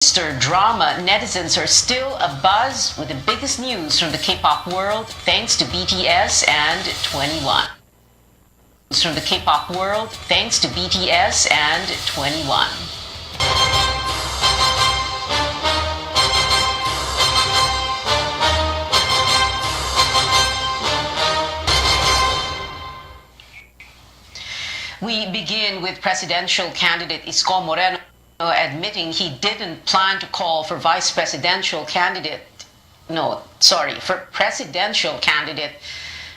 Easter drama, netizens are still abuzz with the biggest news from the K-pop world thanks to BTS and 21. From the K-pop world thanks to BTS and 21. We begin with presidential candidate Isko Moreno admitting he didn't plan to call for presidential candidate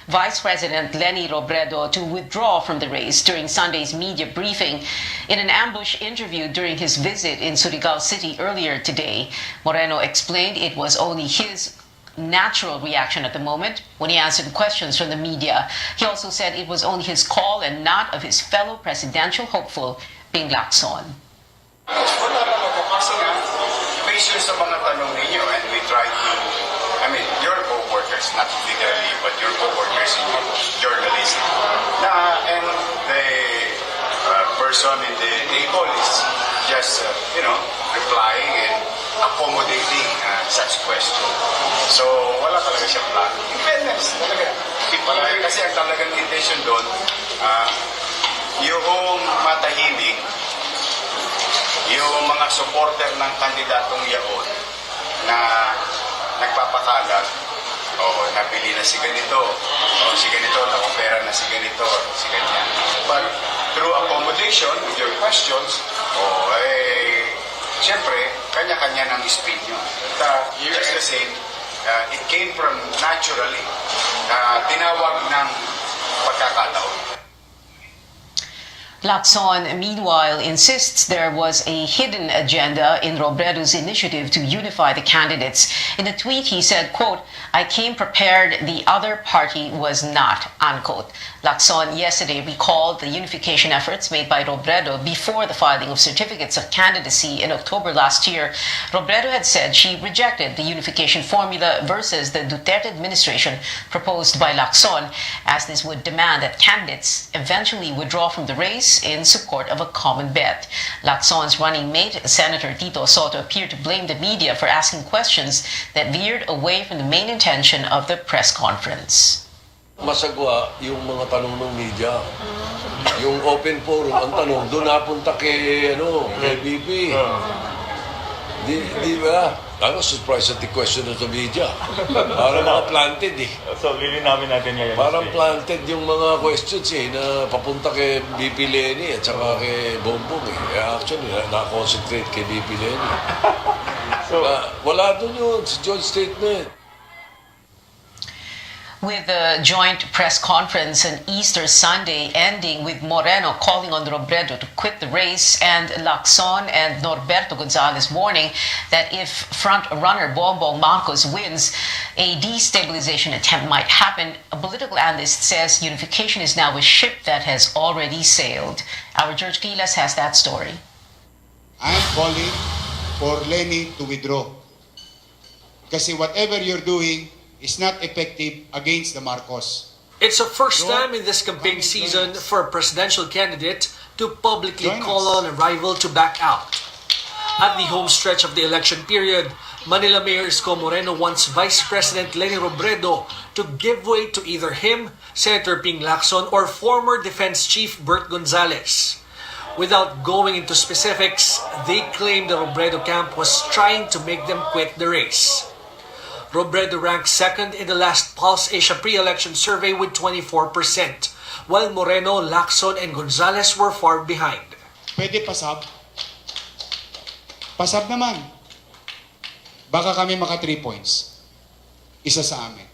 Vice President Leni Robredo to withdraw from the race during Sunday's media briefing. In an ambush interview during his visit in Surigao City earlier today, Moreno explained it was only his natural reaction at the moment when he answered questions from the media. He also said it was only his call and not of his fellow presidential hopeful, Ping Lacson. Wala naman po kasi nga, based yun sa mga tanong ninyo, and we try to, your co-workers, not literally, but your co-workers in journalism, and the person in the table is just, replying and accommodating such question. So, wala talaga siyang plan. In fairness, talaga. Kasi ang talagang intention doon, yung matahimik, yung mga supporter ng kandidatong yaon na nagpapakalat, nabili na si ganito, nakopera na si ganito, si ganyan. But through accommodation with your questions, siyempre, kanya-kanya ng speed nyo. Just the same, it came from naturally, tinawag ng pagkakataon. Lacson, meanwhile, insists there was a hidden agenda in Robredo's initiative to unify the candidates. In a tweet, he said, quote, "I came prepared, the other party was not," unquote. Lacson yesterday recalled the unification efforts made by Robredo before the filing of certificates of candidacy in October last year. Robredo had said she rejected the unification formula versus the Duterte administration proposed by Lacson, as this would demand that candidates eventually withdraw from the race in support of a common bet. Lacson's running mate, Senator Tito Soto, appeared to blame the media for asking questions that veered away from the main intention of the press conference. Masagwa yung mga tanong ng media. Yung open forum, ang tanong, doon napunta kay BP. Di ba? I was surprised at the question of the media. Parang mga planted So, lilinawin natin ngayon. Parang planted yung mga questions na papunta kay BP Leni at saka kay Bongbong Actually, na-concentrate kay BP Leni. Wala doon yun, si John's statement. With the joint press conference on Easter Sunday ending with Moreno calling on Robredo to quit the race and Lacson and Norberto Gonzales warning that if front-runner Bongbong Marcos wins, a destabilization attempt might happen, a political analyst says unification is now a ship that has already sailed. Our George Quilas has that story. I'm calling for Leni to withdraw. Kasi whatever you're doing is not effective against the Marcos. It's the first time in this campaign season for a presidential candidate to publicly call on a rival to back out. At the home stretch of the election period, Manila Mayor Isko Moreno wants Vice President Leni Robredo to give way to either him, Senator Ping Lacson, or former Defense Chief Bert Gonzales. Without going into specifics, they claim the Robredo camp was trying to make them quit the race. Robredo ranked second in the last Pulse Asia pre-election survey with 24%, while Moreno, Lacson, and Gonzales were far behind. Pwede pasab? Pasab naman. Baka kami maka 3 points. Isa sa amin.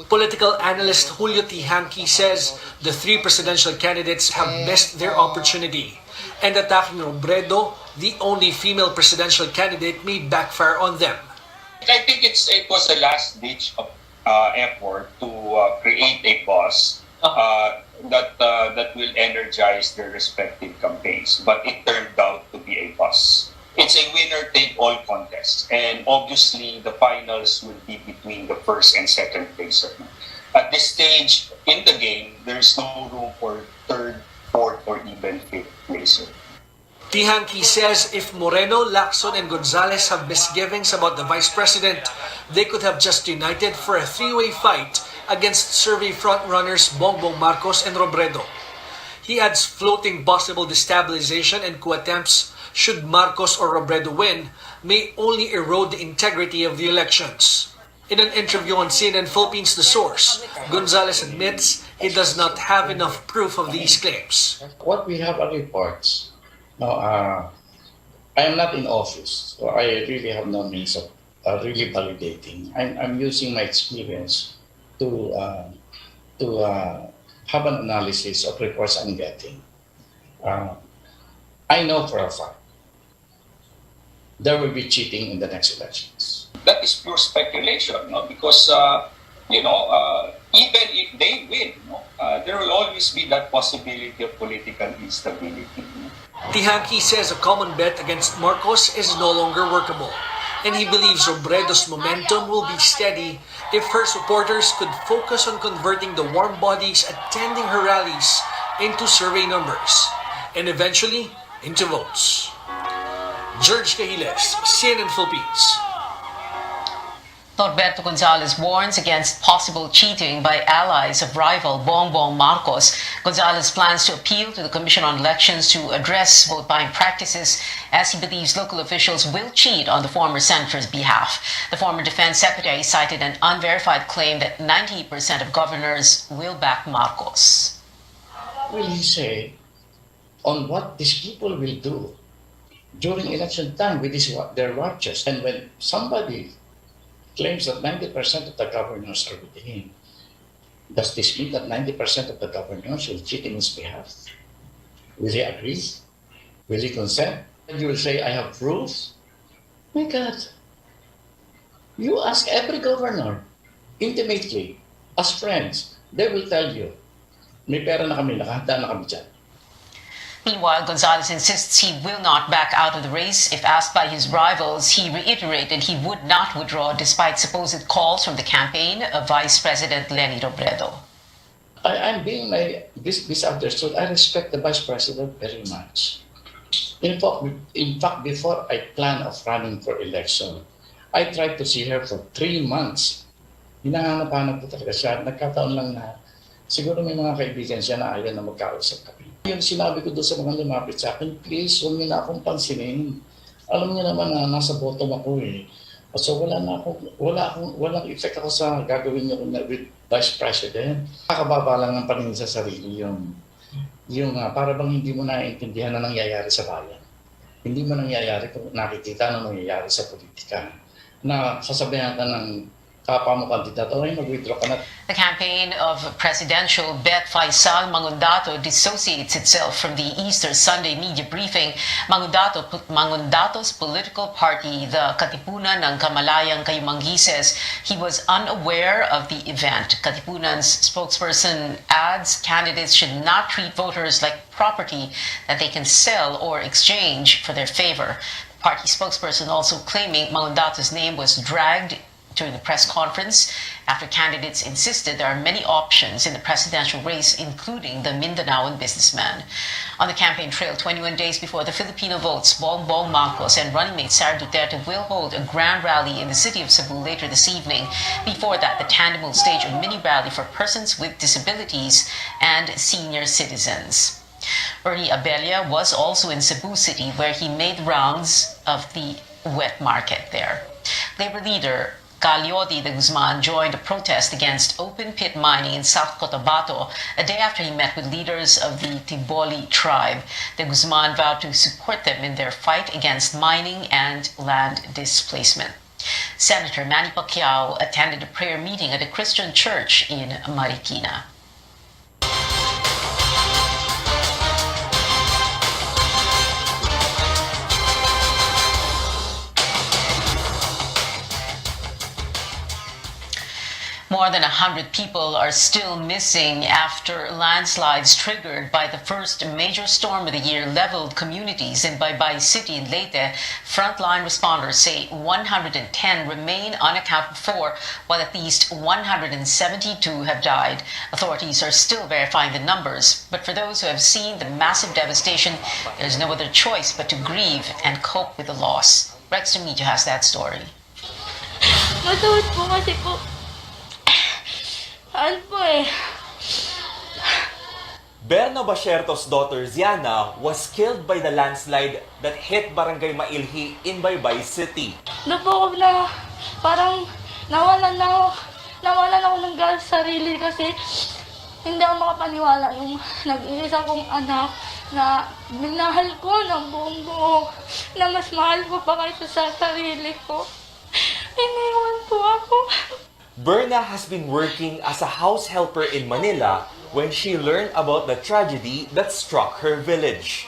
Political analyst Julio T. Hanke says the three presidential candidates have missed their opportunity, and attacking Robredo, the only female presidential candidate, may backfire on them. I think it was a last-ditch effort to create a buzz that will energize their respective campaigns. But it turned out to be a buzz. It's a winner-take-all contest, and obviously the finals will be between the first and second placer. At this stage in the game, there's no room for third, fourth, or even fifth placer. Tihanki says if Moreno, Lacson, and Gonzales have misgivings about the vice president, they could have just united for a three-way fight against survey frontrunners Bongbong Marcos and Robredo. He adds floating possible destabilization and coup attempts should Marcos or Robredo win may only erode the integrity of the elections. In an interview on CNN Philippines The Source, Gonzales admits he does not have enough proof of these claims. What we have are reports. Now, I am not in office, so I really have no means of really validating. I'm using my experience to have an analysis of reports I'm getting. I know for a fact there will be cheating in the next elections. That is pure speculation, no? Because even if they win, there will always be that possibility of political instability. Tihanki says a common bet against Marcos is no longer workable, and he believes Robredo's momentum will be steady if her supporters could focus on converting the warm bodies attending her rallies into survey numbers, and eventually into votes. George Cahiles, CNN Philippines. Norberto Gonzales warns against possible cheating by allies of rival Bongbong Marcos. Gonzales plans to appeal to the Commission on Elections to address vote buying practices, as he believes local officials will cheat on the former senator's behalf. The former defense secretary cited an unverified claim that 90% of governors will back Marcos. Will he say on what these people will do during election time with their watches? And when somebody claims that 90% of the governors are with him, does this mean that 90% of the governors will cheat in his behalf? Will he agree? Will he consent? And you will say, I have proof? My God. You ask every governor, intimately, as friends, they will tell you, may pera na kami, nakahanda na kami dyan. Meanwhile, Gonzales insists he will not back out of the race. If asked by his rivals, he reiterated he would not withdraw despite supposed calls from the campaign of Vice President Leni Robredo. I'm being misunderstood. I respect the Vice President very much. In fact, before I planned of running for election, I tried to see her for 3 months. Hinahanap-hanap ko talaga siya. Nagkataon lang na siguro may mga kaibigan siya na ayaw na magkausap kami. Yung sinabi ko doon sa mga lumapit sa akin, please, huwag niyo na akong pansinin. Alam niyo naman na nasa bottom ako eh. So walang effect ako sa gagawin niyo with Vice President. Nakakababa lang ng paningin sa sarili yung para bang hindi mo naiintindihan na nangyayari sa bayan. Hindi mo nangyayari kung nakikita na nangyayari sa politika. Na sasabihan ka ng kapwa mo kandidato, ay mag-withdraw ka na. The campaign of presidential Bet Faisal Mangundato dissociates itself from the Easter Sunday media briefing. Mangundato's political party, the Katipunan ng Kamalayang Kayumanggi, says he was unaware of the event. Katipunan's spokesperson adds candidates should not treat voters like property that they can sell or exchange for their favor. The party spokesperson also claiming Mangundato's name was dragged during the press conference after candidates insisted there are many options in the presidential race, including the Mindanaoan businessman. On the campaign trail, 21 days before the Filipino votes, Bongbong Marcos and running mate Sara Duterte will hold a grand rally in the city of Cebu later this evening. Before that, the tandem will stage a mini rally for persons with disabilities and senior citizens. Ernie Abella was also in Cebu City, where he made rounds of the wet market there. Labor leader Calyodi de Guzman joined a protest against open-pit mining in South Cotabato a day after he met with leaders of the Tiboli tribe. De Guzman vowed to support them in their fight against mining and land displacement. Senator Manny Pacquiao attended a prayer meeting at a Christian church in Marikina. More than 100 people are still missing after landslides triggered by the first major storm of the year leveled communities in Baybay City in Leyte. Frontline responders say 110 remain unaccounted for, while at least 172 have died. Authorities are still verifying the numbers, but for those who have seen the massive devastation, there's no other choice but to grieve and cope with the loss. Rex Media has that story. Matawid po kasi po. Ano po eh. Berna Basierto's daughter Ziana was killed by the landslide that hit Barangay Mailhi in Baybay City. Doon po ako na parang nawalan ako ng gas sa sarili kasi hindi ako makapaniwala yung nag-iisa kong anak na minahal ko ng buong buo, na mas mahal ko pa kaysa sa sarili ko. Iniwan po ako. Berna has been working as a house helper in Manila when she learned about the tragedy that struck her village.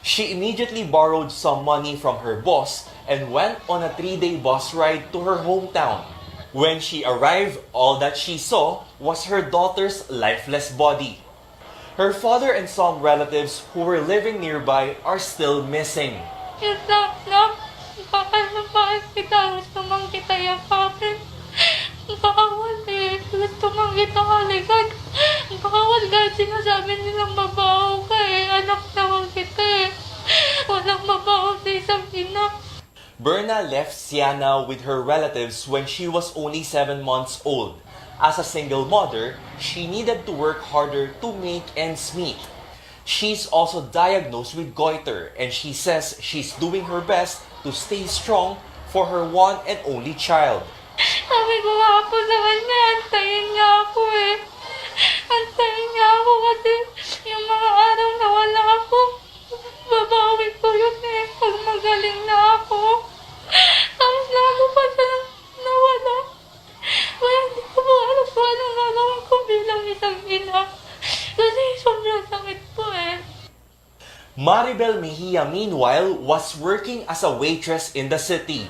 She immediately borrowed some money from her boss and went on a 3-day bus ride to her hometown. When she arrived, all that she saw was her daughter's lifeless body. Her father and some relatives who were living nearby are still missing. Bakit kita gusto mang kita yakapin? Bawal eh. Gusto mang kita halikan. Bawal kahit sinasabi nilang mabaho ka eh. Anak naman kita eh. Walang mabaho sa isang ina. Berna left Siana with her relatives when she was only 7 months old. As a single mother, she needed to work harder to make ends meet. She's also diagnosed with goiter, and she says she's doing her best to stay strong for her one and only child. Sabi ko nga po sa kanya, antayin niya ako eh. Antayin niya ako kasi yung mga araw na wala ako, babawi ko yun eh, pag magaling na ako. Tapos lalo pa siya nawala. Kaya hindi ko po alam kung anong gagawin ko bilang isang ina. Kasi sobrang sakit po eh. Maribel Mejia, meanwhile, was working as a waitress in the city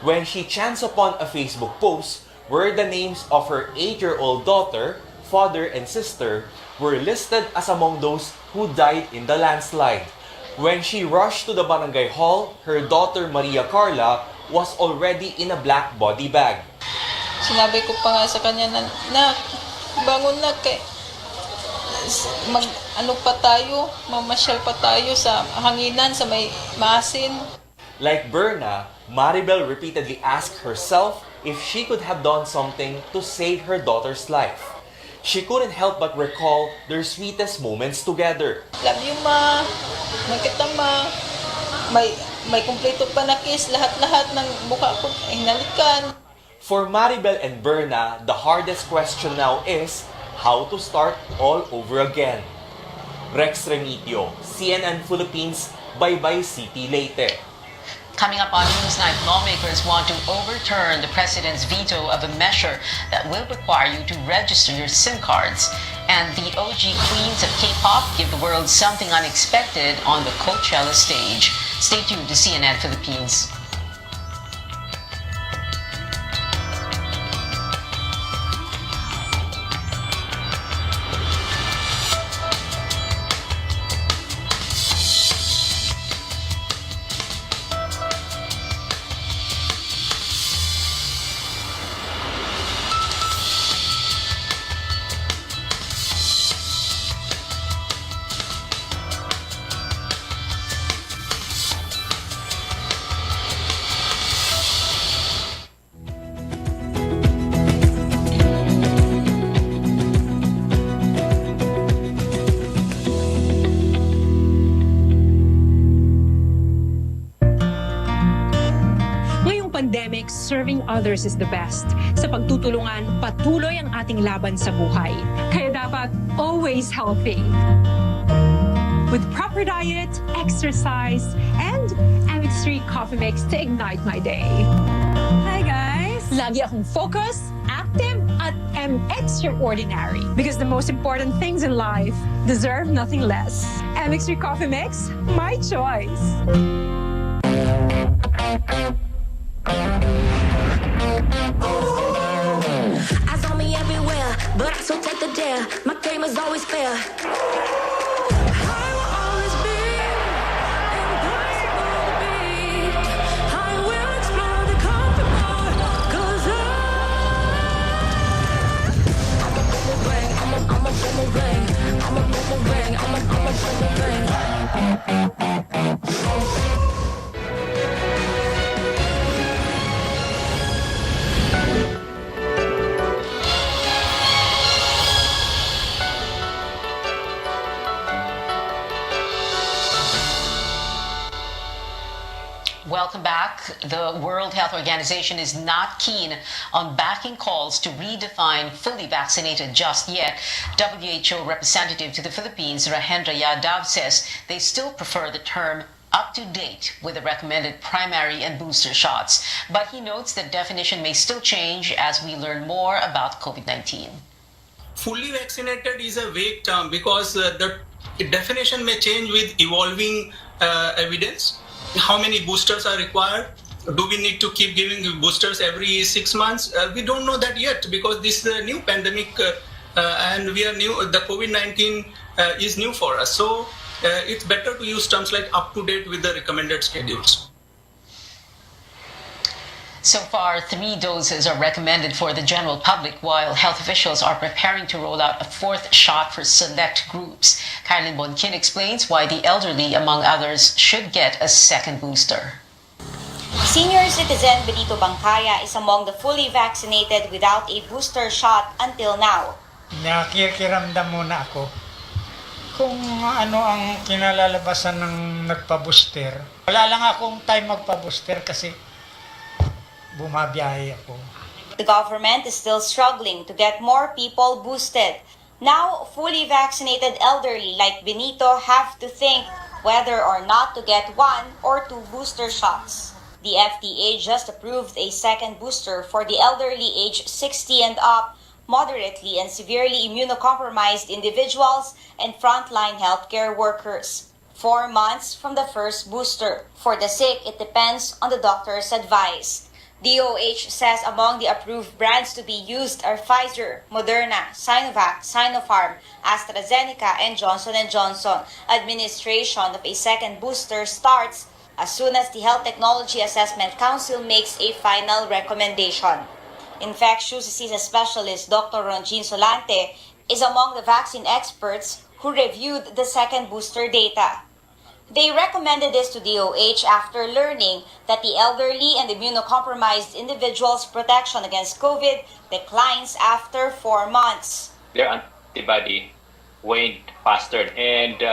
when she chanced upon a Facebook post where the names of her 8-year-old daughter, father, and sister were listed as among those who died in the landslide. When she rushed to the barangay hall, her daughter Maria Carla was already in a black body bag. Sinabi ko pa nga sa kanya na bangon na kay mamasyal pa tayo sa hanginan, sa may maasin. Like Berna, Maribel repeatedly asked herself if she could have done something to save her daughter's life. She couldn't help but recall their sweetest moments together. Love you, ma. Magkita, ma. May kumpleto pa na kiss, lahat-lahat ng mukha ko hinalikan. For Maribel and Berna, the hardest question now is how to start all over again. Rex Remitio, CNN Philippines, Baybay City, Leyte. Coming up on Newsnight, lawmakers want to overturn the president's veto of a measure that will require you to register your SIM cards. And the OG queens of K-pop give the world something unexpected on the Coachella stage. Stay tuned to CNN Philippines. pandemic, serving others is the best. Sa pagtutulungan, patuloy ang ating laban sa buhay. Kaya dapat always healthy. With proper diet, exercise, and MX3 coffee mix to ignite my day. Hi guys! Lagi akong focused, active, at MX Ordinary. Because the most important things in life deserve nothing less. MX3 coffee mix, my choice. but I still take the dare. My game is always fair. Welcome back. The World Health Organization is not keen on backing calls to redefine fully vaccinated just yet. WHO representative to the Philippines, Rahendra Yadav, says they still prefer the term up to date with the recommended primary and booster shots. But he notes that definition may still change as we learn more about COVID-19. Fully vaccinated is a vague term because the definition may change with evolving evidence. How many boosters are required? Do we need to keep giving boosters every 6 months? We don't know that yet because this is a new pandemic and we are new. The COVID-19 is new for us. So it's better to use terms like up to date with the recommended schedules. So far, 3 doses are recommended for the general public, while health officials are preparing to roll out a 4th shot for select groups. Kylin Bonkin explains why the elderly, among others, should get a second booster. Senior citizen Benito Bangkaya is among the fully vaccinated without a booster shot until now. Nakikiramdam muna ako kung ano ang kinalalabasan ng nagpa-booster. Wala lang akong time magpa-booster kasi bumabiyahe ako. The government is still struggling to get more people boosted. Now, fully vaccinated elderly like Benito have to think whether or not to get 1 or 2 booster shots. The FDA just approved a second booster for the elderly aged 60 and up, moderately and severely immunocompromised individuals, and frontline healthcare workers. 4 months from the first booster. For the sick, it depends on the doctor's advice. DOH says among the approved brands to be used are Pfizer, Moderna, Sinovac, Sinopharm, AstraZeneca, and Johnson & Johnson. Administration of a second booster starts as soon as the Health Technology Assessment Council makes a final recommendation. Infectious diseases specialist Dr. Ronjin Solante is among the vaccine experts who reviewed the second booster data. They recommended this to DOH after learning that the elderly and immunocompromised individuals' protection against COVID declines after 4 months. Their antibody waned faster, and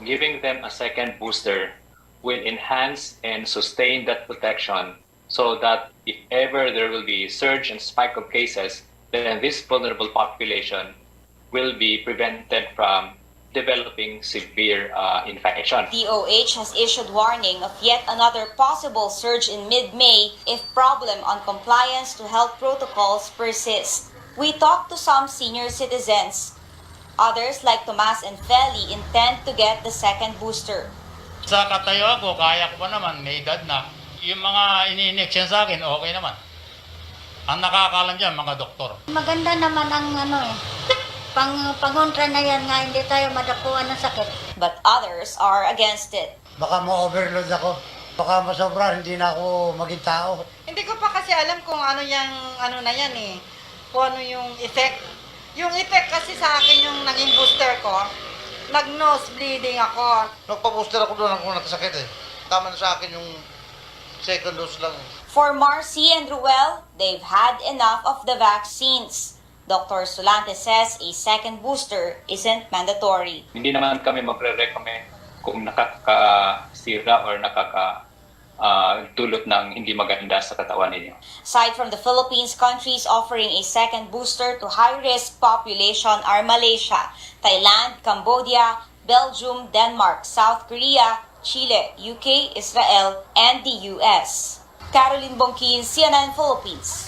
giving them a second booster will enhance and sustain that protection so that if ever there will be a surge and spike of cases, then this vulnerable population will be prevented from developing severe infection. DOH has issued warning of yet another possible surge in mid-May if problem on compliance to health protocols persists. We talked to some senior citizens. Others, like Tomas and Feli, intend to get the second booster. Sa katayo ako, kaya ko pa naman, may edad na. Yung mga ini-injection sa akin, okay naman. Ang nakakalam dyan, mga doktor. Maganda naman ang pangontra na yan nga, hindi tayo madapuan ng sakit. But others are against it. Baka ma-overload ako. Baka masobra, hindi na ako maging tao. Hindi ko pa kasi alam kung ano na yan eh. Kung ano yung effect. Yung effect kasi sa akin yung naging booster ko, nag-nose bleeding ako. Nagpa-booster ako doon ako nakasakit eh. Tama na sa akin yung second dose lang. For Marcy and Ruel, they've had enough of the vaccines. Dr. Solante says a second booster isn't mandatory. Hindi naman kami magre-recommend kung nakakasira or nakakadulot ng hindi maganda sa katawan ninyo. Aside from the Philippines, countries offering a second booster to high-risk population are Malaysia, Thailand, Cambodia, Belgium, Denmark, South Korea, Chile, UK, Israel, and the US. Caroline Bonkin, CNN Philippines.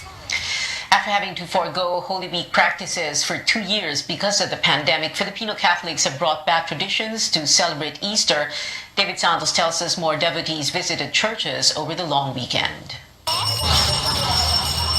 After having to forego Holy Week practices for 2 years because of the pandemic, Filipino Catholics have brought back traditions to celebrate Easter. David Santos tells us more devotees visited churches over the long weekend.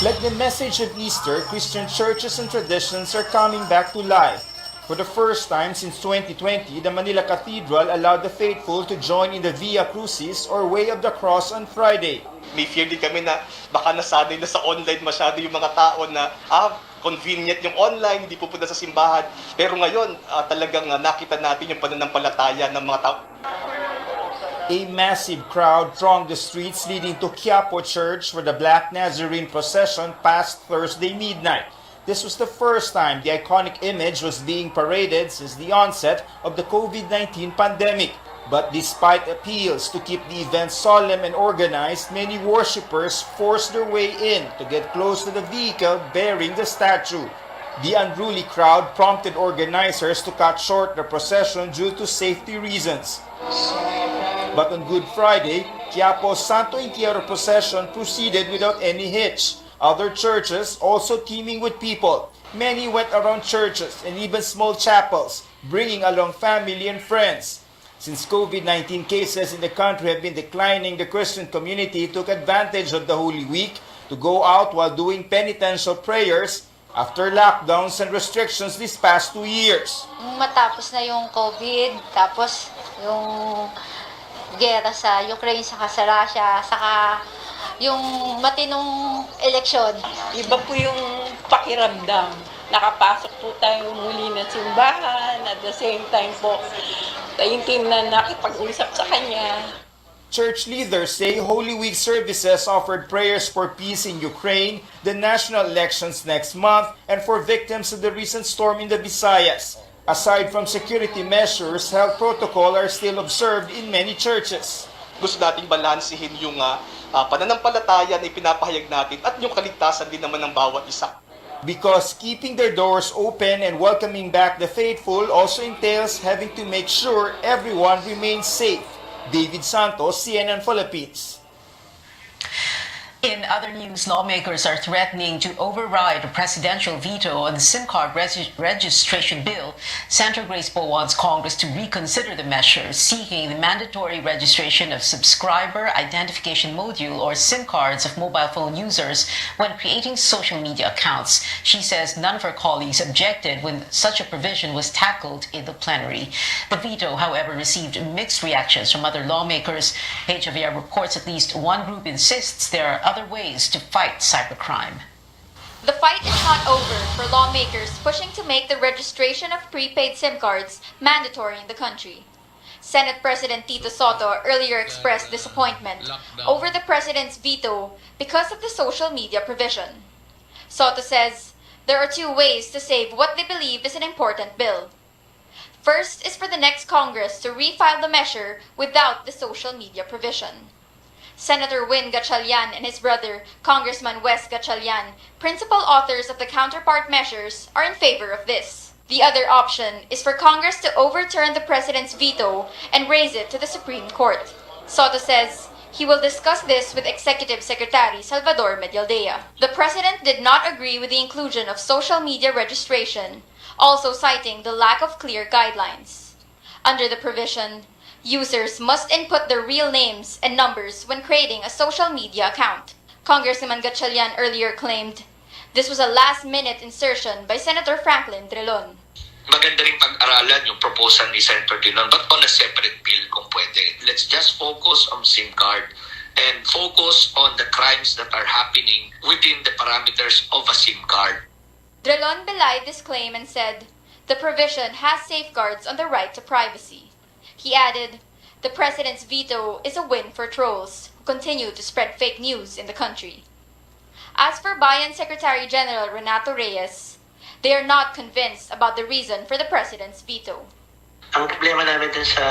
Like the message of Easter, Christian churches and traditions are coming back to life. For the first time since 2020, the Manila Cathedral allowed the faithful to join in the Via Crucis or Way of the Cross on Friday. May fear din kami na baka nasanay na sa online masyado yung mga tao na convenient yung online, hindi pupunta sa simbahan. Pero ngayon, talagang nakita natin yung pananampalataya ng mga tao. A massive crowd thronged the streets leading to Quiapo Church where the Black Nazarene procession passed Thursday midnight. This was the first time the iconic image was being paraded since the onset of the COVID-19 pandemic. But despite appeals to keep the event solemn and organized, many worshippers forced their way in to get close to the vehicle bearing the statue. The unruly crowd prompted organizers to cut short the procession due to safety reasons. But on Good Friday, Quiapo's Santo Entierro procession proceeded without any hitch. Other churches also teeming with people. Many went around churches and even small chapels, bringing along family and friends. Since COVID-19 cases in the country have been declining, the Christian community took advantage of the Holy Week to go out while doing penitential prayers after lockdowns and restrictions these past 2 years. Matapos na yung COVID, tapos yung gera sa Ukraine, saka sa Russia, saka yung matinong eleksyon. Iba po yung pakiramdam. Nakapasok po tayo muli ng simbahan, at the same time po, tayong team na nakipag-usap sa kanya. Church leaders say Holy Week services offered prayers for peace in Ukraine, the national elections next month, and for victims of the recent storm in the Visayas. Aside from security measures, health protocol are still observed in many churches. Gusto nating balansehin yung pananampalataya na ipinapahayag natin at yung kaligtasan din naman ng bawat isa. Because keeping their doors open and welcoming back the faithful also entails having to make sure everyone remains safe. David Santos, CNN Philippines. In other news, lawmakers are threatening to override a presidential veto on the SIM card registration bill. Senator Grace Poe wants Congress to reconsider the measure, seeking the mandatory registration of subscriber identification module or SIM cards of mobile phone users when creating social media accounts. She says none of her colleagues objected when such a provision was tackled in the plenary. The veto, however, received mixed reactions from other lawmakers. Page Javier reports at least one group insists there are other ways to fight cybercrime. The fight is not over for lawmakers pushing to make the registration of prepaid SIM cards mandatory in the country. Senate President Tito Soto earlier expressed disappointment over the president's veto because of the social media provision. Soto says there are two ways to save what they believe is an important bill. First is for the next Congress to refile the measure without the social media provision. Senator Win Gatchalian and his brother, Congressman Wes Gatchalian, principal authors of the counterpart measures, are in favor of this. The other option is for Congress to overturn the president's veto and raise it to the Supreme Court. Soto says he will discuss this with Executive Secretary Salvador Medialdea. The president did not agree with the inclusion of social media registration, also citing the lack of clear guidelines. Under the provision, users must input their real names and numbers when creating a social media account. Congressman Gatchalian earlier claimed this was a last-minute insertion by Senator Franklin Drilon. Maganda rin pag-aralan yung proposal ni Senator Drilon, but on a separate bill kung pwede. Let's just focus on SIM card and focus on the crimes that are happening within the parameters of a SIM card. Drilon belied this claim and said the provision has safeguards on the right to privacy. He added, the president's veto is a win for trolls who continue to spread fake news in the country. As for Bayan Secretary General Renato Reyes, they are not convinced about the reason for the president's veto. Ang problema namin dun sa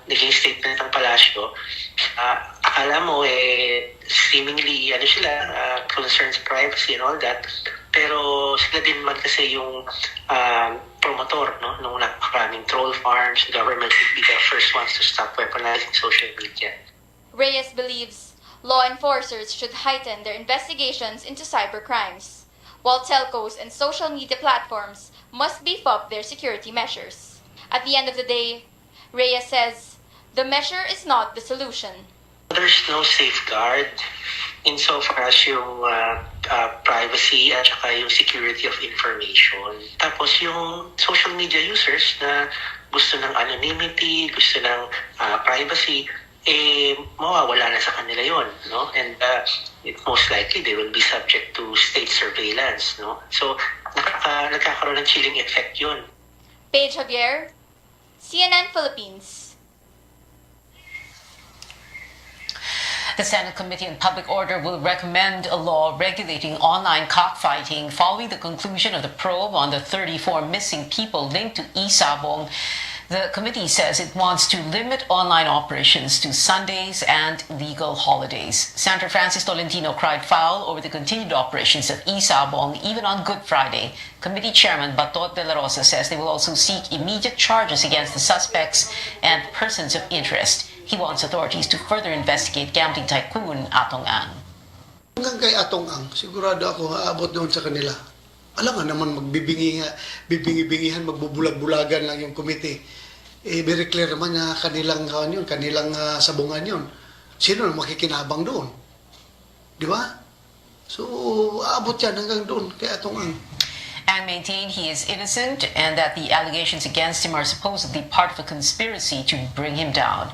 naging statement ng Palasyo, akala mo seemingly concerns privacy and all that, pero sila din man kasi yung promotor, no, nung napakaraming troll farms. The government would be the first ones to stop weaponizing social media. Reyes believes law enforcers should heighten their investigations into cybercrimes, while telcos and social media platforms must beef up their security measures. At the end of the day, Reyes says the measure is not the solution. There's no safeguard insofar as yung privacy at saka yung security of information. Tapos yung social media users na gusto ng anonymity, gusto ng privacy, mawawala na sa kanila yon, no? And most likely they will be subject to state surveillance, no? So nagkakaroon ng chilling effect yun. Paige Javier, CNN Philippines. The Senate Committee on Public Order will recommend a law regulating online cockfighting following the conclusion of the probe on the 34 missing people linked to Isabong. The committee says it wants to limit online operations to Sundays and legal holidays. Senator Francis Tolentino cried foul over the continued operations of Isabong even on Good Friday. Committee Chairman Batot de la Rosa says they will also seek immediate charges against the suspects and persons of interest. He wants authorities to further investigate gambling tycoon Atong Ang. Hanggang kay Atong Ang, sigurado ako aabot doon sa kanila. Alam nga naman bibingi-bingihan, magbubulag-bulagan lang yung komite. Very clear naman na kanilang sabungan yun. Sino na makikinabang doon? Di ba? So, aabot yan hanggang doon kay Atong Ang. And maintained he is innocent and that the allegations against him are supposedly part of a conspiracy to bring him down.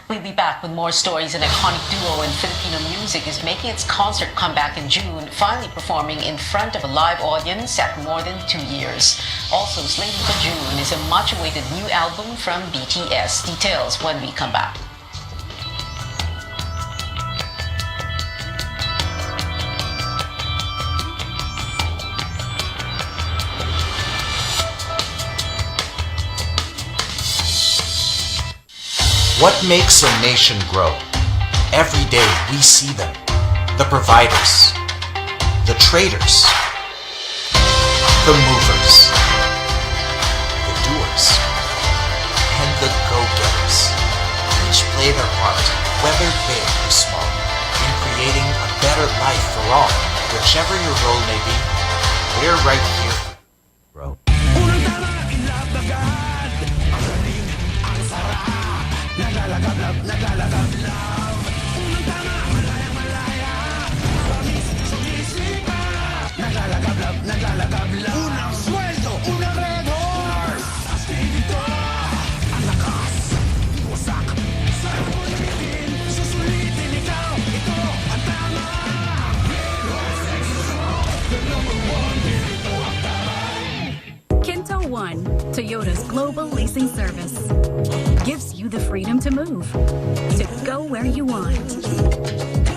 We'll be back with more stories. An iconic duo in Filipino music is making its concert comeback in June, finally performing in front of a live audience at more than 2 years. Also slated for June is a much-awaited new album from BTS. Details when we come back. What makes a nation grow? Every day we see them. The providers, the traders, the movers, the doers, and the go-getters. Each play their part, whether big or small, in creating a better life for all. Whichever your role may be, we're right here. Grow. Unang sweldo, unang red horse. Astigito, ang lakas, wasak. Sa ulitin, susulitin ikaw. Ito ang tama. The number one, dito ang tama. Kinto One, Toyota's global leasing service, gives you the freedom to move, to go where you want,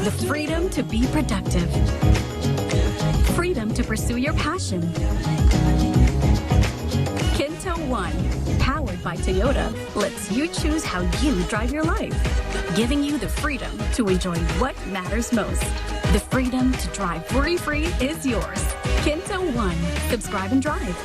the freedom to be productive, freedom to pursue your passion. Kinto One, powered by Toyota, lets you choose how you drive your life, giving you the freedom to enjoy what matters most. The freedom to drive worry-free is yours. Kinto One. Subscribe and drive.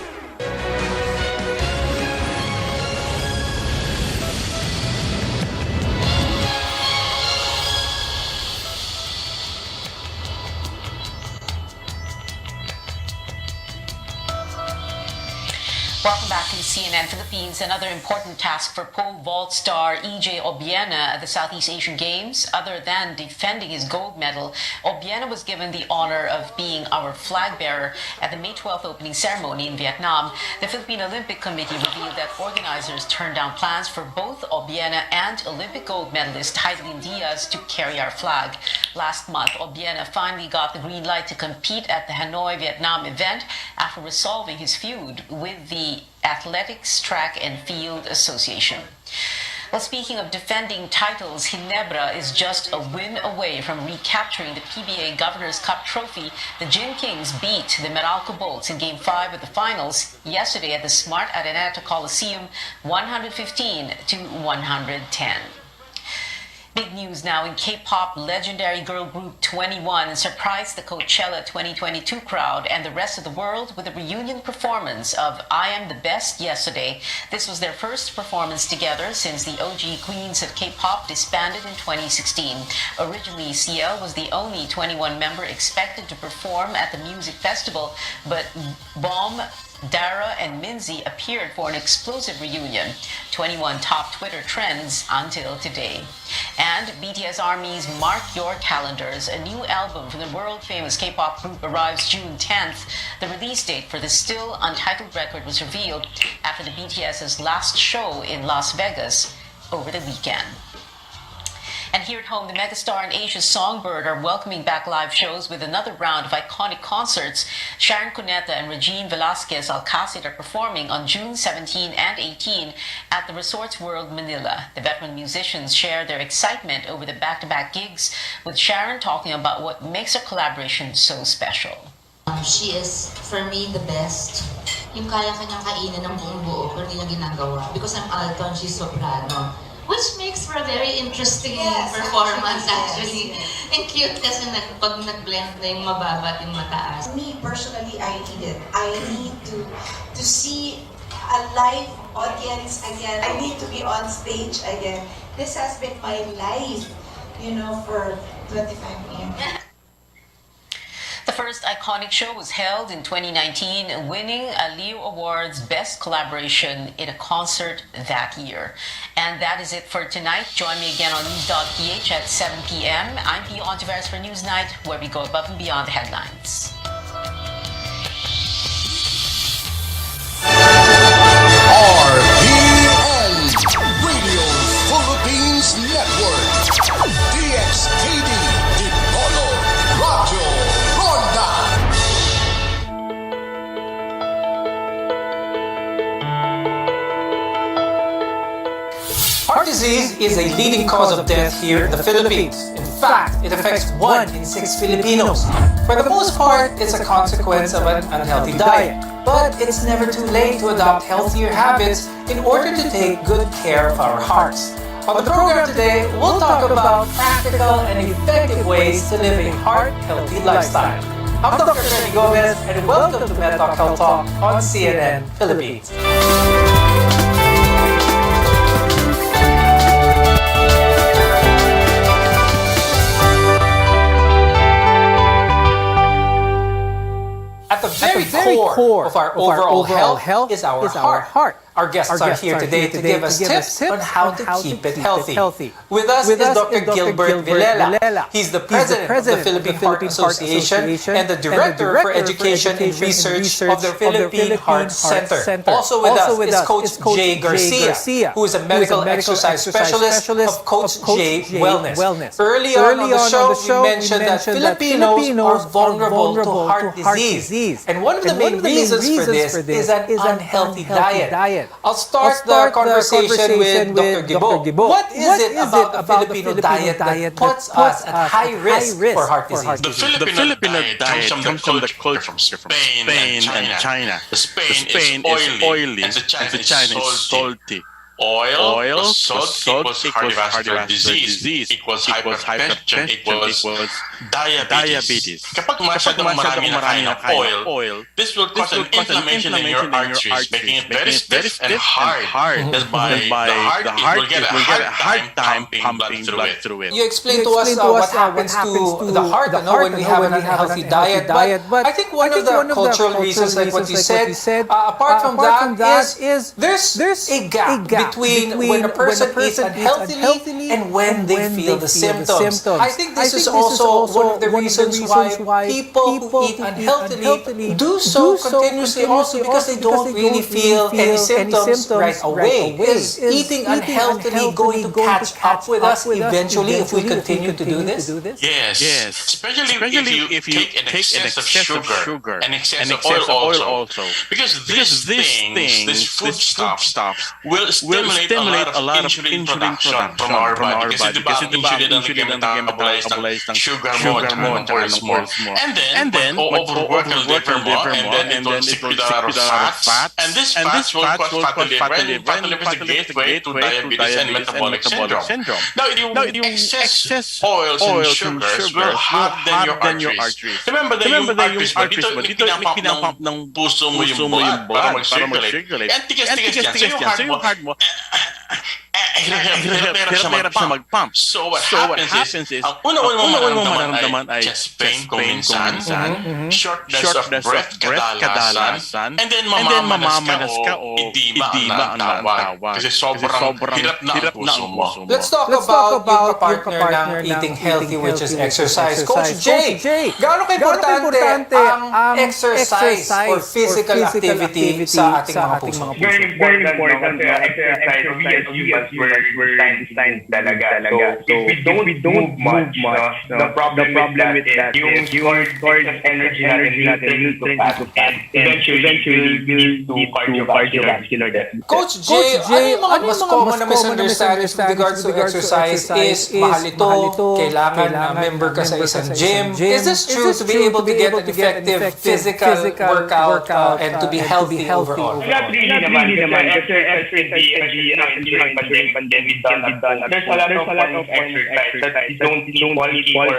Welcome back to CNN Philippines. Another important task for pole vault star EJ Obiena at the Southeast Asian Games. Other than defending his gold medal, Obiena was given the honor of being our flag bearer at the May 12th opening ceremony in Vietnam. The Philippine Olympic Committee revealed that organizers turned down plans for both Obiena and Olympic gold medalist Heidelin Diaz to carry our flag. Last month, Obiena finally got the green light to compete at the Hanoi, Vietnam event after resolving his feud with the Athletics Track and Field Association. Well, speaking of defending titles, Ginebra is just a win away from recapturing the PBA Governor's Cup trophy. The Gin Kings beat the Meralco Bolts in Game 5 of the finals yesterday at the Smart Araneta Coliseum, 115 to 110. Big news now in K-pop legendary girl group 21 surprised the Coachella 2022 crowd and the rest of the world with a reunion performance of I Am the Best yesterday. This was their first performance together since the OG Queens of K-pop disbanded in 2016. Originally, CL was the only 21 member expected to perform at the music festival, but Bomb Dara and Minzy appeared for an explosive reunion. 21 top Twitter trends until today. And BTS ARMY's Mark Your Calendars, a new album from the world-famous K-pop group, arrives June 10th. The release date for the still untitled record was revealed after the BTS's last show in Las Vegas over the weekend. And here at home, the megastar and Asia's Songbird are welcoming back live shows with another round of iconic concerts. Sharon Cuneta and Regine Velasquez Alcacid are performing on June 17 and 18 at the Resorts World Manila. The veteran musicians share their excitement over the back-to-back gigs, with Sharon talking about what makes their collaboration so special. She is, for me, the best. Yung kaya kanyang kainin ng buong buo, pero hindi niya ginagawa. Because I'm alto and she's soprano. Which makes for a very interesting performance, actually. And cute kasi pag nag-blend na yung mababa at yung mataas. Me, personally, I need it. I need to see a live audience again. I need to be on stage again. This has been my life, for 25 years. The first iconic show was held in 2019, winning a Leo Awards Best Collaboration in a Concert that year. And that is it for tonight. Join me again on News.ph at 7 p.m. I'm Pio Ontiveros for Newsnight, where we go above and beyond the headlines. RPN Radio Philippines Network DXTV Dipolo Radio Ronda. Heart disease is a leading cause of death here in the Philippines. In fact, it affects 1 in 6 Filipinos. For the most part, it's a consequence of an unhealthy diet. But it's never too late to adopt healthier habits in order to take good care of our hearts. On the program today, we'll talk about practical and effective ways to live a heart-healthy lifestyle. I'm Dr. Freddy Gomez, and welcome to MedTalk Health Talk on CNN Philippines. At the very core of our overall health is our heart. Our guests are here today to give us tips on how to keep it healthy. With us is Dr. Gilbert Villela. He's the president of the Philippine Heart Association and the director for education and research of the Philippine Heart Center. Also with us is Coach Jay Garcia, who is a medical exercise specialist of Coach Jay Wellness. Earlier on the show, we mentioned that Filipinos are vulnerable to heart disease. And one of the main reasons for this is an unhealthy diet. I'll start the conversation with Dr. Gibo. What is it about the Filipino diet that puts us at high risk for heart disease? The Filipino diet comes from the culture from Spain and China. The Spain is oily and the China is salty. Oil, salt equals cardiovascular disease, equals hypertension, equals diabetes. Kapag masyadong marami na kain ng oil, this will cause an inflammation in your arteries, making it very stiff and hard. That's why the heart will get a hard time pumping blood through it. You explained to us what happens to the heart when we have an unhealthy diet. But I think one of the cultural reasons, like what you said, apart from that, is there's a gap between when a person eats unhealthily and when they feel the symptoms. I think this is also one of the reasons why people who eat unhealthily do so continuously also because they don't really feel any symptoms right away. Is eating unhealthily going to catch up with us eventually if we continue to do this? Yes. Especially if you take an excess of sugar and excess of oil also. Because these things, this foodstuff will stimulate a lot of insulin production from our body. Kasi diba ang insulin ang nag-metabolize ng sugar mo and then overwork ang liver mo and then it will secrete a lot of fats. And this fats will cause fatty liver, and fatty liver is the gateway to diabetes and metabolic syndrome. Now, yung excess oils and sugars will harden your arteries. Remember that yung arteries mo, dito pinapump ng puso mo yung blood para mag-circulate. And tigas yan. So yung heart mo, hirap siya mag-pump. So what happens is, ang una-una mo mararamdaman ay chest pain kung minsan, shortness of breath kadalasan, and then mamamanas ka o edema ang tawag. Kasi sobrang hirap na ang puso mo. Let's talk about yung partner ng eating healthy, which is exercise. Coach J, gaano ka-importante ang exercise or physical activity sa ating mga puso? Very important. Exercise, we're designed talaga. So if we don't move much, the problem with that is yung storage of energy natin need to pass. Eventually lead to cardiovascular death. Coach J, ano yung mga mas common na misunderstandings with regards to exercise is mahal ito, kailangan na member ka sa isang gym. Is this true to be able to get an effective physical workout and to be healthy overall? Not really naman. Exercise during pandemic can be done. There's a lot of exercise that you don't need quality or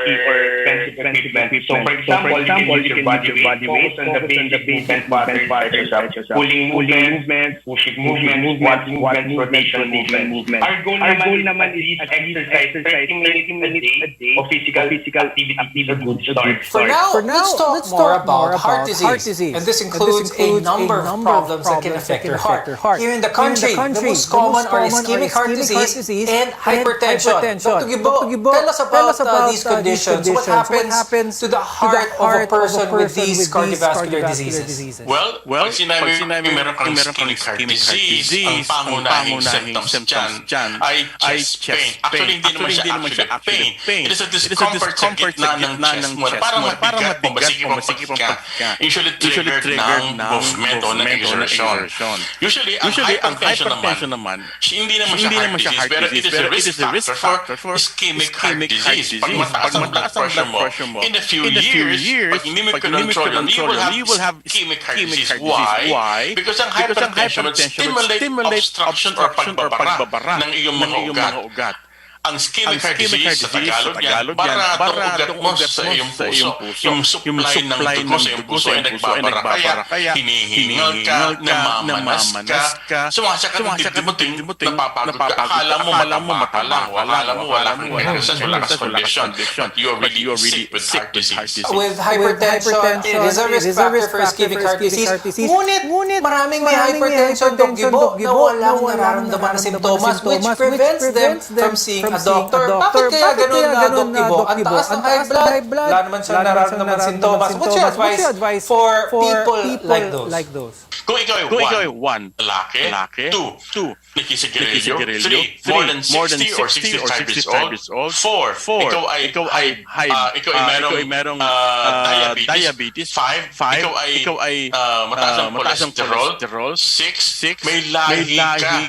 expensive equipment. So for example, you can use your body weight on the basic patterns such as pulling movements, pushing movements, squat movements, rotation movement. Our goal naman is at least exercise 30 minutes a day of physical activity is a good start. For now, let's talk more about heart disease. And this includes a number of problems that can affect your heart. Here in the country, the most common are ischemic heart disease and hypertension. Dr. Gibo, tell us about these conditions. What happens to the heart of a person with these cardiovascular diseases? Well, pag sinabi meron kang ischemic heart disease, ang pangunahing symptoms dyan ay chest pain. Actually, hindi naman siya pain. It is a discomfort sa gitna ng chest mo. Parang mabigat o masikip ang pagka. Usually triggered ng movement o ng exertion. Usually, ang hypertension naman, hindi naman siya heart disease, pero it is a risk factor for ischemic heart disease. Pag mataas ang blood pressure mo, in a few years, pag hindi mo control yun, you will have ischemic heart disease. Why? Because ang hypertension would stimulate obstruction or pagbabara ng iyong mga ugat. Ang ischemic heart disease sa Tagalog yan, baratong ugat mo sa iyong puso. Yung supply ng dugo sa iyong puso ay nagbabara. Kaya hinihingal ka, namamanas ka, sumasakit ang dibdib mo, napapagod ka. Akala mo matalang, akala mo walang exercise, wala kas condition. But you are really sick with heart disease. With hypertension, it is a risk factor for ischemic heart disease. Ngunit, maraming may hypertension, Dr. Gibo, na walang nararamdaman na simptomas, which prevents them from seeing a doctor. Bakit kaya ganun nga, Dr. Gibo? Ang taas ng high blood, wala naman siyang nararamdaman simptomas. What's your advice for people like those? Kung ikaw ay 1, lalaki, 2, nakisigarilyo, 3, more than 60 or 65 years old, 4, ikaw ay merong diabetes, 5, ikaw ay mataas ang cholesterol, 6, may lahi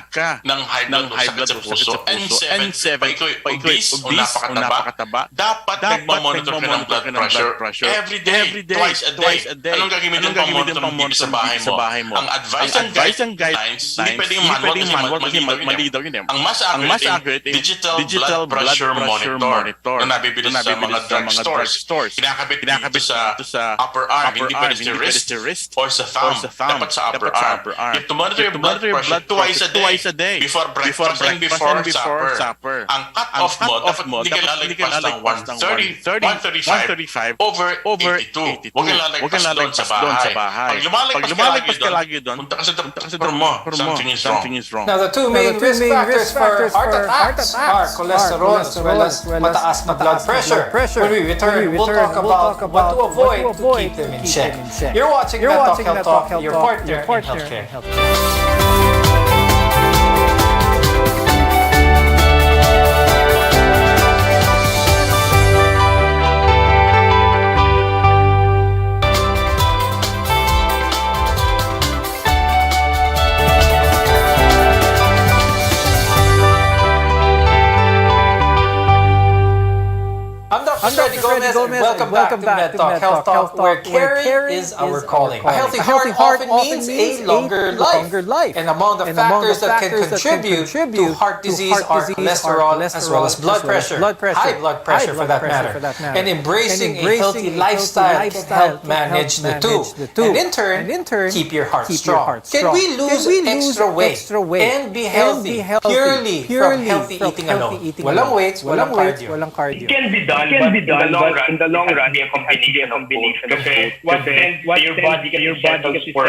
ka ng high blood sa puso, and 7, ikaw ay obese o napakataba, dapat nagmamonitor ka ng blood pressure every day, twice a day. Anong gagamitin pang monitor ng TV sa bahay mo? Ang advice and guidelines, hindi pwedeng manual kasi mali daw yun eh. Ang mas accurate digital blood pressure monitor na nabibili sa mga drugstores. Kinakabit dito sa upper arm, hindi pwede sa wrist or sa thumb. Dapat sa upper arm. You have to monitor your blood pressure twice a day. Before breakfast and before supper. Ang cut-off mo, dapat hindi ka lalagpas ng 135 over 82. Huwag ka lalagpas doon sa bahay. Pag lumalagpas ka lagi doon, punta ka sa doktor mo. Something is wrong. Now, the two main risk factors for heart attacks are cholesterol as well as mataas na blood pressure. When we return, we'll talk about what to avoid to keep them in check. You're watching Health Talk, your partner in healthcare. I'm Dr. Freddy Gomez, welcome back to MedTalk, Health Talk, where caring is our calling. A healthy heart often means a longer life. And among the factors that can contribute to heart disease are cholesterol as well as blood pressure, high blood pressure for that matter. And embracing a healthy lifestyle can help manage the two. And in turn, keep your heart strong. Can we lose extra weight and be healthy purely from healthy eating alone? Walang weights, walang cardio. It can be done, but in the long run, it has to be a combination of both. What your body settles for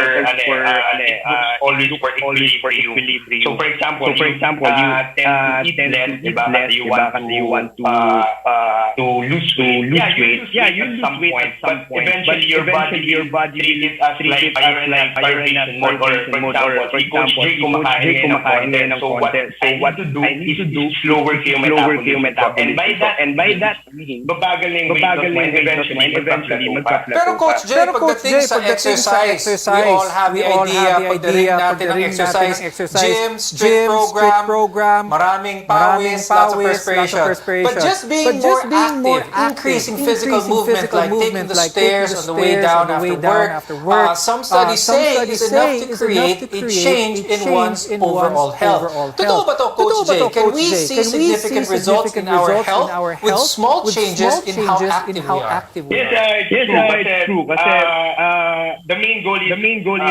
always for equilibrium. So for example, you tend to eat less, diba? You want to lose weight. Yeah, you lose weight at some point. Eventually, your body treats it as like starvation mode. Or for example, kumakain ngayon ng content. So what I need to do is slower your metabolism. And by that, babagal na yung weight eventually magka-plateau. Pero Coach Jay, pagdating sa exercise, we all have the idea, pagdating natin ng exercise, gym, strict program, maraming pawis, lots of perspiration. But just being more active, increasing physical movement, like taking the stairs on the way down after work, some studies say is enough to create a change in one's overall health. Totoo ba to, Coach Jay? Can we see significant results in our health with small changes in how active we are? Yes, it's true. The main goal is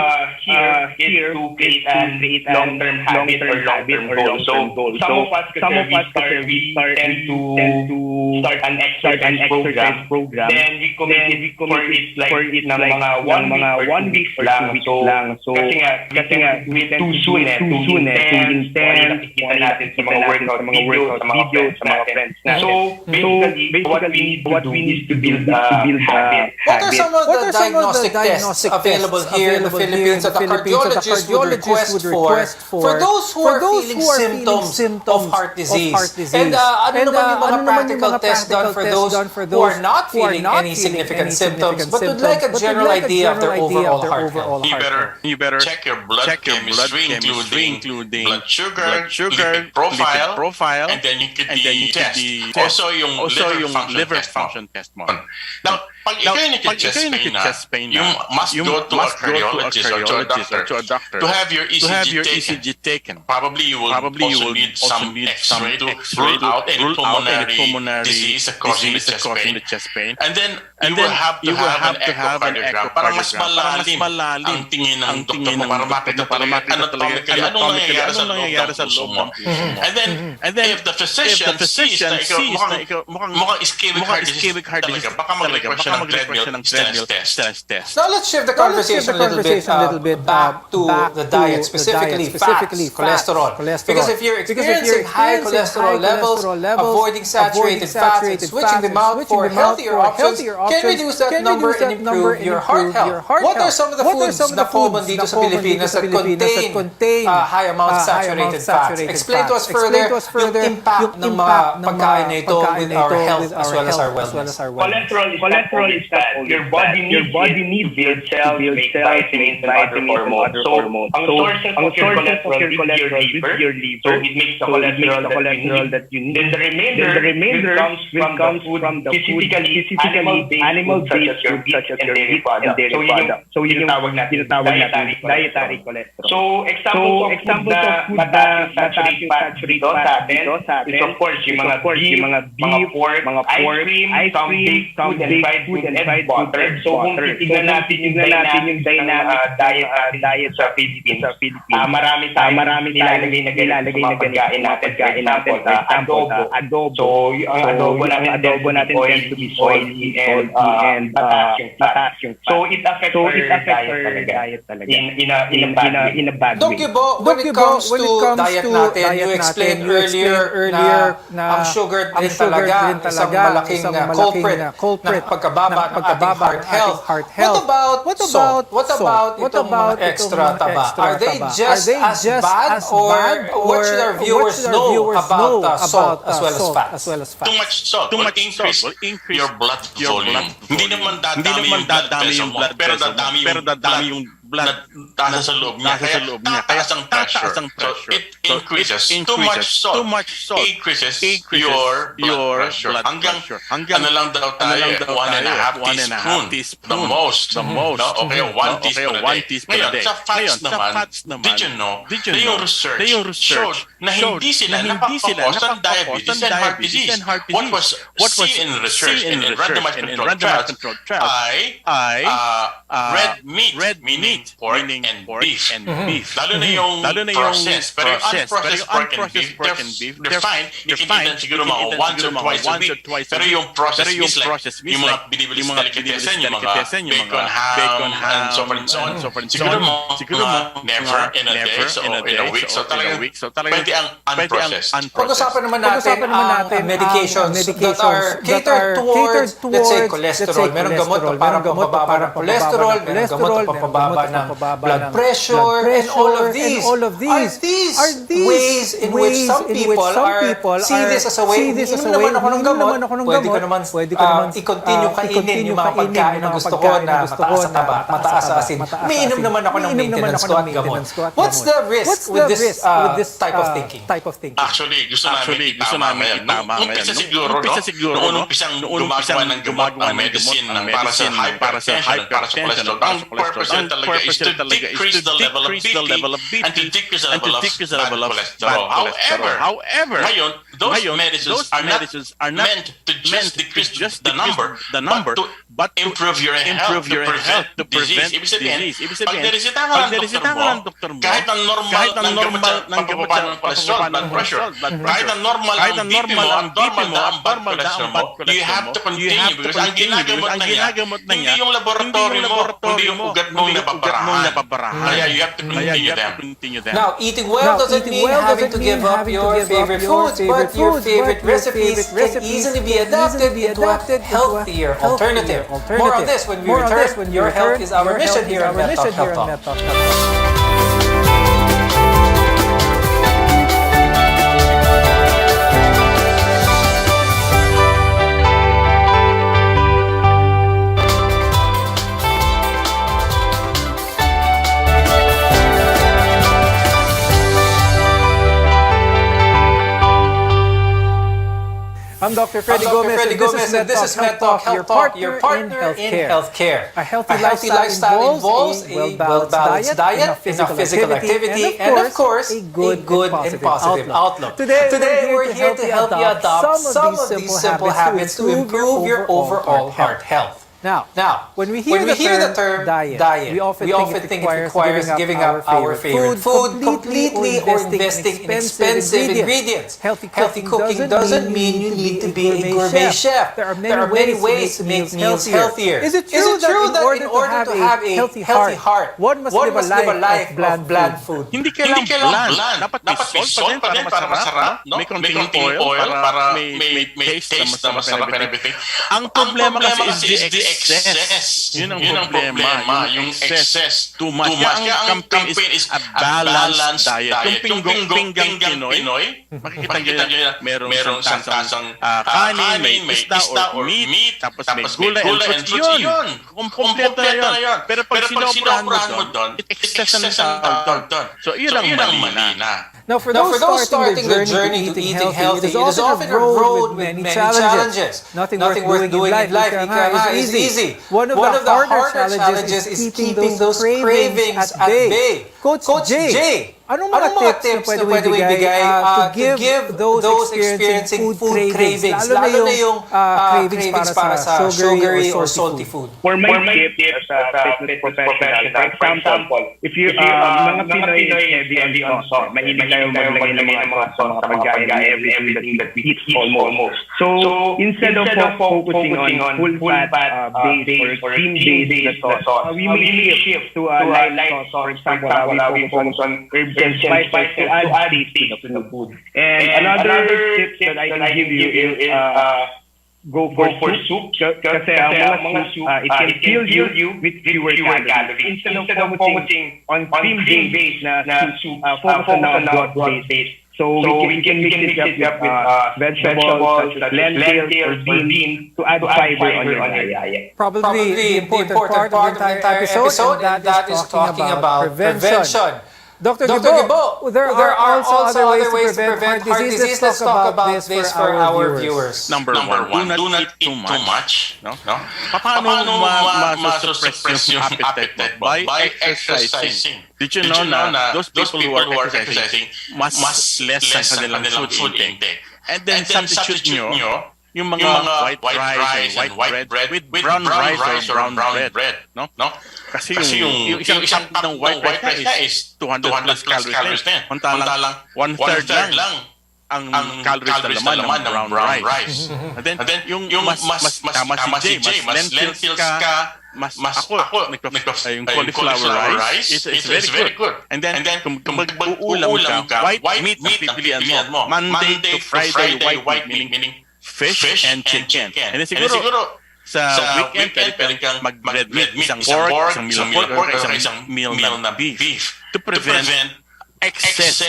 here to create a long-term habit or long-term goal. Some of us we tend to start an exercise program. Then we commit for it na mga 1 week or 2 weeks lang. So kasi nga too soon too intense. Nakikita natin sa mga workout videos, sa mga friends natin. So basically what we need to build habit. What are some of the diagnostic tests available here in the Philippines that a cardiologist would request for those who are feeling symptoms of heart disease? And ano naman yung mga practical tests done for those who are not feeling any significant symptoms but would like a general idea of their overall heart health? You better check your blood chemistry, including blood sugar, lipid profile, and then you could test. Also yung liver function test mo. Now, pag ikaw yung chest pain you must go to a cardiologist or to a doctor to have your ECG taken. Probably you will also need some X-ray to rule out any pulmonary disease causing the chest pain. And then you will have to have an echocardiogram para mas malalim ang tingin ng doktor mo para makita anatomically anong nangyayari sa loob mo. And then if the physician sees na ikaw mukhang ischemic heart disease talaga, baka mag-request ng treadmill test. Now let's shift the conversation a little bit back to the diet, specifically fats, cholesterol. Because if you're experiencing high cholesterol levels, avoiding saturated fats and switching them out for healthier options can reduce that number and improve your heart health. What are some of the foods na common dito sa Pilipinas that contain high amounts of saturated fats? Explain to us further yung impact ng mga pagkain na ito with our health as well as our wellness. Cholesterol is that your body needs build cells, make vitamins and other hormones. So, ang sources of your cholesterol is your liver. So, it makes the cholesterol that you need. Then the remainder comes from the food, specifically animal-based food such as your meat and dairy products. So, yun yung tinatawag natin dietary cholesterol. So, examples of food na mataas saturated fat dito sa atin is of course yung mga beef, mga pork, ice cream, some baked food and fried butter. So kung titignan natin yung dynamic diet sa Philippines, marami tayong nilalagay na pagkain natin. Adobo. So ang adobo natin tends to be oily and mataas yung fat. So it affects our diet talaga in a bad way. Doc Yubo, when it comes to diet natin, you explained earlier na ang sugar din talaga isang malaking culprit ng pagkababa ng ating heart health. What about salt? What about mga extra taba? Are they just as bad, or what should our viewers know about salt as well as fat? Too much salt will increase your blood volume. Hindi naman dadami yung blood pressure, pero dadami yung blood tasa sa loob niya. Kaya tataas ang pressure. So it increases. Too much salt increases your blood pressure. Hanggang ano lang daw tayo, 1.5 teaspoon. The most. No? Okay, 1 teaspoon a day. Ngayon, sa fats naman, did you know na yung research showed na hindi sila napapakos ng diabetes and heart disease. What was seen in research and in randomized controlled trials ay red meat, pork and beef. Lalo na yung processed. Pero yung unprocessed pork and beef, they're fine. You can eat them siguro mga once or twice a week. Pero yung processed meat, yung mga binibili sa delicatessen, yung mga bacon, ham, and so forth and so on. Siguro mga never in a day, so in a week. So talagang pwede ang unprocessed. Pag-usapan naman natin ang medications that are catered towards, let's say, cholesterol. Merong gamot na parang pampababa ng cholesterol, merong gamot na pampababa ng blood pressure, and all of these are these ways in which some people see this as a way, inom naman ako ng gamot, pwede ko naman i-continue kainin yung mga pagkain na gusto ko na mataas sa taba, mataas sa asin. Umiinom naman ako ng maintenance ko at gamot. What's the risk with this type of thinking? Actually, gusto namin itama ngayon. Umpisa siguro, noong umpisang gumagawa ng gamot ng medicine para sa hypertension, para sa cholesterol, ang purpose nila talaga is to decrease the level of BP and to decrease the level of bad cholesterol. However, ngayon, those medicines are not meant to just decrease the number, but improve your health, to prevent disease. Pag niresita ka ng doktor mo, kahit ang normal ng gamot ng pagpapaba ng cholesterol, blood pressure, kahit ang normal ang BP mo, ang normal na ang bad cholesterol mo, you have to continue because ang ginagamot na niya, hindi yung laboratory mo, hindi yung ugat mong napaparahan. Kaya you have to continue them. Now, eating well doesn't mean having to give up your favorite foods, but your favorite recipes can easily be adapted into a healthier alternative. More on this when we return. Your health is our mission here on Net Talk. I'm Dr. Freddy Gomez, and this is Net Talk, your partner in healthcare. A healthy lifestyle involves a well-balanced diet, enough physical activity, and of course, a good and positive outlook. Today, we're here to help you adopt some of these simple habits to improve your overall heart health. Now, when we hear the term diet, we often think it requires giving up our favorite food completely or investing in expensive ingredients. Healthy cooking doesn't mean you need to be a gourmet chef. There are many ways to make meals healthier. Is it true that in order to have a healthy heart, one must live a life of bland food? Hindi kailangan bland. Dapat may salt pa din para masarap. May konting oil para may taste na masarap and everything. Ang problema kasi is the excess. Yun ang problema. Yung excess. Too much. Kaya ang campaign is a balanced diet. Yung pinggang Pinoy, makikita nyo yan, merong isang tasang kanin, may isda or meat, tapos may gulay and fruits. Yun. Kompleto na yun. Pero pag sinoperahan mo doon, excess na tawag doon. So yun ang mali na. Now, for those starting the journey to eating healthy, it is often a road with many challenges. Nothing worth doing in life is easy. One of the harder challenges is keeping those cravings at bay. Coach J, anong mga tips na pwede ibigay to give those experiencing food cravings, lalo na yung cravings para sa sugary or salty food? For my tip as a fitness professional, for example, if you mga Pinoy heavy on salt, mahilig tayo maglagay ng mga salt sa pagkain everything that we eat almost. So instead of focusing on full fat based or cream-based sauce, we may shift to a light sauce. For example, we focus on herbs and spices to add taste to the food. And another tip that I can give you is go for soup. Kasi ang mga soup, it can fill you with fewer calories. Instead of focusing on cream-based na soup, focus on broth-based So we can mix it up with vegetables such as lentils or beans to add fiber on your diet. Probably the important part of the entire episode, and that is talking about prevention. Dr. Gibo, there are also other ways to prevent heart disease. Let's talk about this for our viewers. Number one, do not eat too much. No? Paano ma-suppress yung appetite mo? By exercising. Did you know na those people who are exercising mas less ang kanilang food intake? And then substitute nyo yung mga white rice and white bread with brown rice or brown bread. No? Kasi yung isang cup ng white rice na is 200 plus calories din. Mantalang one-third lang ang calories na laman ng brown rice. And then yung mas tama si Jay, mas lentils ka, mas ako yung cauliflower rice is very good. And then kung mag-uulam ka, white meat ang pipilian mo. Monday to Friday white meat, meaning fish and chicken. And then siguro sa weekend, pwede kang mag-red meat, isang pork, isang meal of pork, or isang meal na beef to prevent excess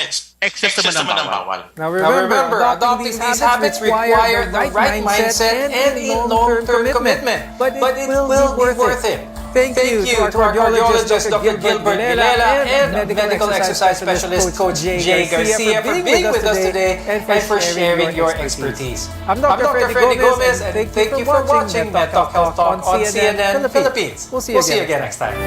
naman ang bawal. Now remember, adopting these habits require the right mindset and a long-term commitment. But it will be worth it. Thank you to our cardiologist, Dr. Gilbert Vilela, and medical exercise specialist, Coach Jay Garcia, for being with us today and for sharing your expertise. I'm Dr. Freddy Gomez, and thank you for watching MedTalk Health Talk on CNN Philippines. We'll see you again next time.